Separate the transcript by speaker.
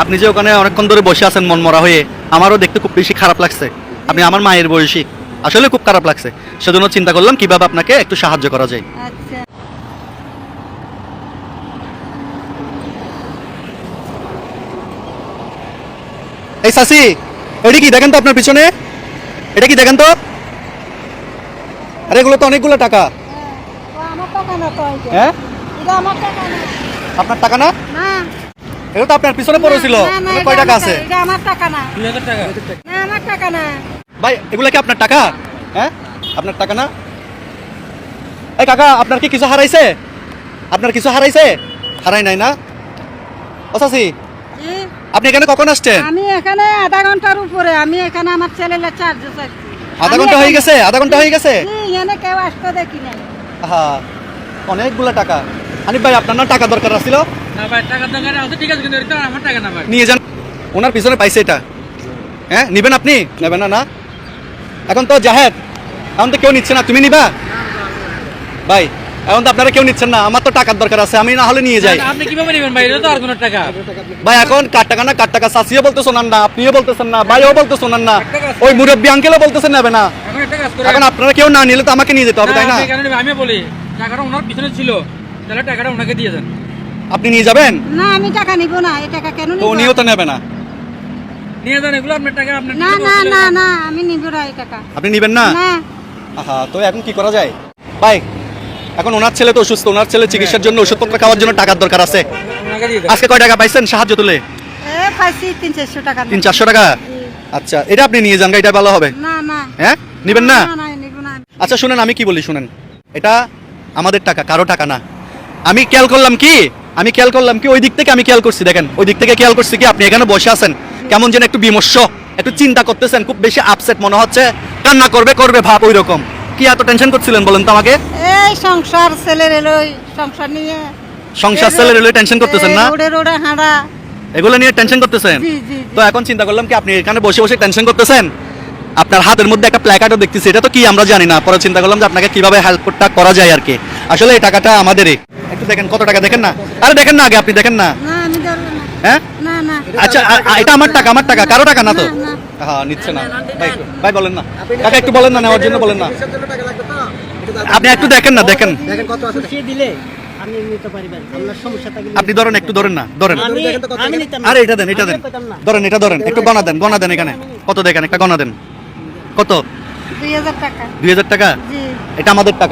Speaker 1: আপনি যে ওখানে অনেকক্ষণ ধরে বসে আছেন মন মরা হয়ে, আমারও দেখতে খুব বেশি খারাপ লাগছে। আপনি আমার মায়ের বয়সী, আসলে খুব খারাপ লাগছে। সেজন্য চিন্তা করলাম কিভাবে আপনাকে একটু সাহায্য করা যায়।
Speaker 2: আচ্ছা।
Speaker 1: এই চাচি, এটা কি দেখেন তো আপনার পিছনে, এটা কি দেখেন তো? আরে এগুলো তো অনেকগুলো টাকা।
Speaker 2: ও আমার টাকা না তো এটা।
Speaker 1: হ্যাঁ,
Speaker 2: এটা আমার টাকা না।
Speaker 1: আপনার টাকা না?
Speaker 2: না।
Speaker 1: এটা তো আপনার পিছনে পড়েছিল।
Speaker 2: না, না,
Speaker 1: কয়
Speaker 2: এটা
Speaker 1: টাকা
Speaker 2: আমার
Speaker 1: আছে?
Speaker 2: এটা আমার টাকা না।
Speaker 3: 2000 টাকা।
Speaker 2: না, আমার টাকা না।
Speaker 1: ভাই এগুলা কি আপনার টাকা? হ্যাঁ, আপনার টাকা না? এই কাকা, আপনার কি কিছু হারাইছে? আপনার কিছু হারাইছে? হারাই নাই না? ও চাচি,
Speaker 2: জি,
Speaker 1: আপনি এখানে কখন আসছেন?
Speaker 2: আমি এখানে আধা ঘন্টার উপরে, আমি এখানে আমার ছেলেরা চার্জ চাচ্ছি।
Speaker 1: আধা ঘন্টা হয়ে গেছে? আধা ঘন্টা হয়ে গেছে?
Speaker 2: জি, এখানে কেউ আসতে দেখি নাই।
Speaker 1: হ্যাঁ, অনেকগুলো টাকা। হানিফ ভাই, আপনার না টাকা দরকার ছিল?
Speaker 3: না ভাই, টাকার দরকার আছে, ঠিক আছে, কিন্তু এটা আমার টাকা না ভাই।
Speaker 1: নিয়ে যান। ওনার পিছনে পাইছে এটা। হ্যাঁ, নিবেন আপনি? নেবেন না? না, এখন তো জাহেদ, এখন তো কেউ নিচ্ছে না। তুমি নিবা? ভাই এখন তো আপনারা কেউ নিচ্ছেন না। আমার তো টাকার দরকার আছে, আমি না হলে নিয়ে যাই।
Speaker 3: না, আপনি কিভাবে নেবেন ভাই? এটা তো আর কোনো টাকা।
Speaker 1: ভাই এখন কার টাকা না কার টাকা, চাচিও বলতে শোনান না, আপনিও বলতে শোনান না, ভাইও বলতে শোনান না, ওই মুরব্বী আঙ্কেলও বলতেছেন নেবে না।
Speaker 3: এখন একটা কাজ করে,
Speaker 1: এখন আপনারা কেউ না নিলে তো আমাকে নিয়ে যেতে হবে, তাই না?
Speaker 3: আপনি কেন নেবেন? আমি বলি, টাকাটা ওনার পিছনে ছিল, তাহলে টাকাটা ওনাকে দিয়ে দেন।
Speaker 1: আপনি নিয়ে যাবেন?
Speaker 2: না, আমি টাকা নিব না। এই টাকা কেন
Speaker 1: তো
Speaker 2: নিব?
Speaker 1: উনিও তো নেবে না।
Speaker 3: নিয়ে দেন, এগুলো আপনার টাকা, আপনার
Speaker 2: না, না, না, না, আমি নিব না এই টাকা।
Speaker 1: আপনি নিবেন না?
Speaker 2: না।
Speaker 1: আহা, তো এখন কি করা যায় ভাই? এখন ওনার ছেলে তো অসুস্থ, ওনার ছেলে চিকিৎসার জন্য ওষুধপত্র খাওয়ার জন্য টাকার দরকার আছে।
Speaker 3: ওনাকে দিয়ে দেন।
Speaker 1: আজকে কয় টাকা পাইছেন সাহায্য তুলে?
Speaker 2: পাইছি 300-400 টাকা।
Speaker 1: 300-400 টাকা?
Speaker 2: জি।
Speaker 1: আচ্ছা, এটা আপনি নিয়ে যান, এটা ভালো হবে।
Speaker 2: না, না।
Speaker 1: হ্যাঁ, নিবেন না?
Speaker 2: না, নিব না।
Speaker 1: আচ্ছা শুনেন, আমি কি বলি শুনেন, এটা আমাদের টাকা, কারো টাকা না। আমি খেয়াল করলাম কি ওই দিক থেকে আমি খেয়াল করছি, দেখেন ওই দিক থেকে খেয়াল করছি কি আপনি এখানে বসে আছেন, কেমন যেন একটু বিমর্ষ, একটু চিন্তা করতেছেন, খুব বেশি আপসেট মনে হচ্ছে, কান্না করবে ভাব ওই রকম। কি এত টেনশন করছিলেন বলেন তো আমাকে?
Speaker 2: এই সংসার ছেলের এলোই, সংসার নিয়ে
Speaker 1: সংসার ছেলের রেলে টেনশন করতেছেন না?
Speaker 2: রোডে রোডে হাঁড়া।
Speaker 1: এগুলো নিয়ে টেনশন করতেছেন?
Speaker 2: জি, জি, জি।
Speaker 1: তো এখন চিন্তা করলাম কি আপনি এখানে বসে বসে টেনশন করতেছেন, আপনার হাতের মধ্যে একটা প্ল্যাকার্ডও দেখতেছি, এটা তো কি আমরা জানি না। পরে চিন্তা করলাম যে আপনাকে কিভাবে হেল্পটা করা যায় আর কি। আসলে এই টাকাটা আমাদেরই। একটু দেখেন কত টাকা, দেখেন না? আরে দেখেন না আগে, আপনি দেখেন না?
Speaker 2: না, আমি ধরবো না।
Speaker 1: হ্যাঁ,
Speaker 2: না, না।
Speaker 1: আচ্ছা এটা আমার টাকা, কারো টাকা না তো?
Speaker 2: না, না।
Speaker 1: হ্যাঁ, নিচ্ছে না। ভাই ভাই বলেন না, কাকা একটু বলেন না, নেওয়ার জন্য বলেন না। আপনি একটু দেখেন না, দেখেন।
Speaker 4: খুশিয়ে দিলে আপনি নিতে পারবেন, আপনার সমস্যা থাকলে
Speaker 1: আপনি ধরেন, একটু ধরেন না, ধরেন।
Speaker 4: আমি নিতাম না।
Speaker 1: আরে এটা দেন, এটা দেন,
Speaker 4: আমি কইতাম না।
Speaker 1: ধরেন, এটা ধরেন, একটু গণা দেন এখানে। কত দেখেন, একটা গণা দেন। কত?
Speaker 2: 2000 টাকা।
Speaker 1: 2000 টাকা?
Speaker 2: জি।
Speaker 1: এটা আমাদের টাকা।